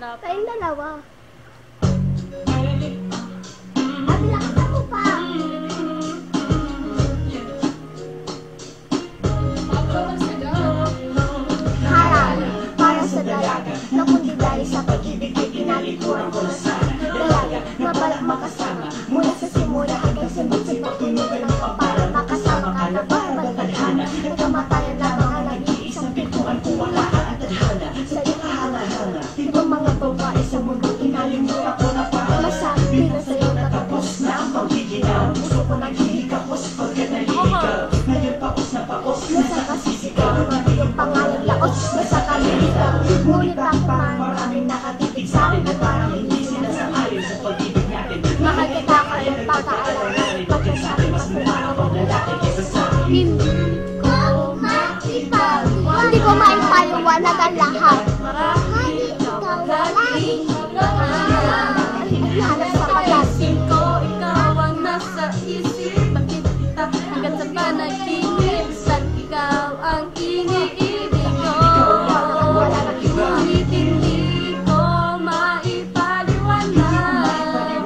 Tayong dalawa. Abi, lakas ako pa. Harap, para sa dalaga, na kundi dahil sa pag-ibig ay pinalikuran ko na sa dalaga, mabalak makasama, mula sa simula hanggang sa minsan pagtunugan ng para makasama ka na barbal tadhana, nagkamatayan lamang ang nag-iisang pintuan kung wala at tadhana, sa ikahanga-hanga, ibang mga babae sa mundo, inalimutan ko na para masabi na sa'yo natapos na ang pagiginaw, puso ko naghihikapos pagka naliligaw, ngayon paos na paos, nasa kasisigaw, yung pangalan laos, nasa kaliligaw, ngunit ako maraming nakatitig sa akin at parang hindi sila sang-ayon sa pag-ibig natin. Mahal kita kayo pagkaalala, pagkasabi mas mukha ako lalaki kaysa sa akin. Hindi ko maipaliwanag ang lahat. Marahil ikaw lagi, hanap sa palasin ko, ikaw ang nasa isip, bakit kita hanggang sa panaginip, saan ikaw ang iniibig ko. Ngunit hindi ko maipaliwanag,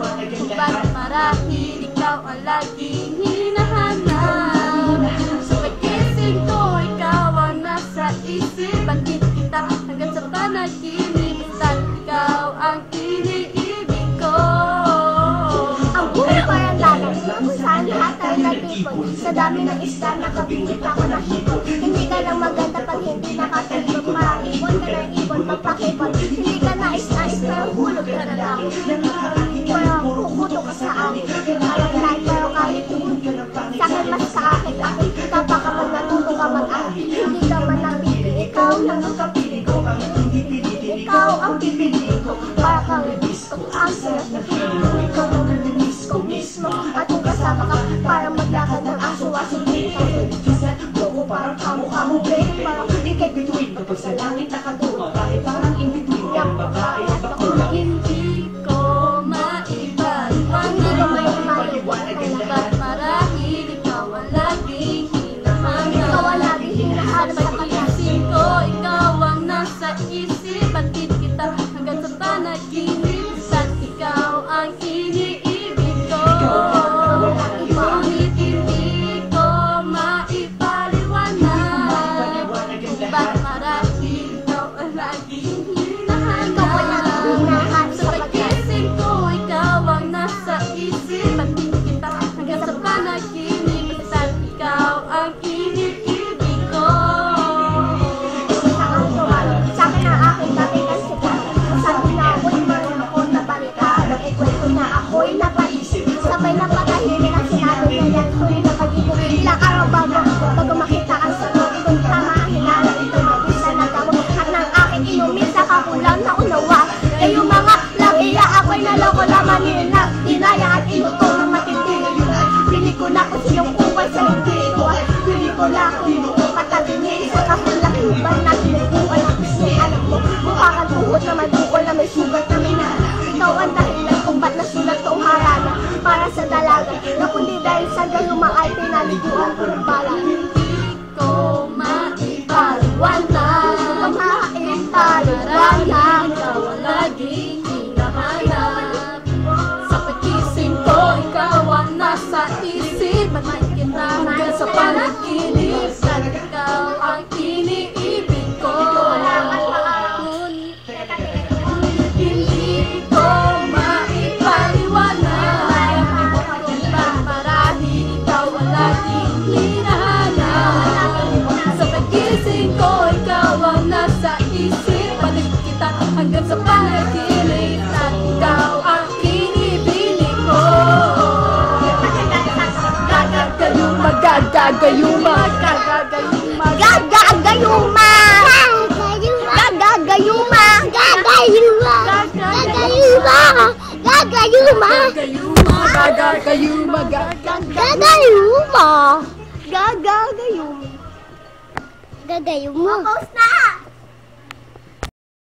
bakit marahil ikaw ang laging hinahanap. Sa pagkising ko, ikaw ang nasa isip, bakit kita hanggang sa panaginip, saan ikaw ang iniibig ko. Ang buhay parang lagat, kung saan lahat ay nagtipon, sa dami ng isla nakabingit ako nakipon. Hindi ka lang maganda pag hindi nakatulog, maipon ka ng ibon, magpakipon. Hindi ka nais-nais pero hulog ka na lang, pero puputo ka sa akin. Alam lahat pero kahit sakit mas sa akin, akin kapag kapag natuto ka mag-akin, hindi ka man napili, ikaw lang ang kapili ko. Ikaw ang pipili ko, para kang disco, ang sarap na pili. Ikaw ang naninis ko mismo, at kung kasama ka, parang maglakad ng aso-aso. Loko parang kamo-kamo, babe, parang ikay bituin kapag sa langit nakatuwa. Bakit parang in between yung babae at ako na hindi ko maipaliwanag ang lahat. Marahil ikaw ang laging hinahanap. Ikaw ang laging hinahanap sa pag-isip ko, ikaw ang nasa isip, batid kita hanggang sa panaginip, saan ikaw ang iniibig ko. Ngunit hindi ko maipaliwanag, bakit marahil ikaw ang laging hinahanap. Sa pagkising ko, ikaw ang nasa isip, batid kita hanggang sa panaginip, saan ikaw ang iniibig ko. Sa akin ang aking katigan sila, sabi na ako'y marunong ko na balita, nag-ikwento na ako'y napaisip, sabay na patahimik ang sinabi na yan, tuloy na pag-ibig. Ilang araw bago makita ang sagot, kung tama ang hinala, ito mag-isa na gawin, at nang aking inumin sa kakulang na unawa. Kayong mga lagiya, ako'y naloko naman nila, dinaya at inuto ng matindi. Pili ko na kung sinong kupay sa hindi ko, pili ko na kung inuto katabi niya, isa ka kung lakiban na sinukuan ang gusto anak mo. Mukha kang tuhod na may bukol na may sugat na minana. Ikaw ang dahilan kung ba't nasulat ko harana para sa dalaga, na kundi dahil sa gayuma ay pinaliguan ko ng bala. Hindi ko maipaliwanag, ikaw ang laging hinahanap. Sa pagkising ko, ikaw ang nasa isip, batid kita hanggang sa panaginip, saan ikaw ang iniibig ko. Hindi ko maipaliwanag, marahil ikaw ang laging hinahanap. Sa pagkising ko, ikaw ang nasa isip, batid kita hanggang sa panaginip, saan ikaw ang iniibig ko. Gagagayuma, gagagayuma, gagagayuma, gagagayuma, gagagayuma, gagagayuma, gagagayuma, gagagayuma, gagagayuma, gagagayuma, gagagayuma. Post na!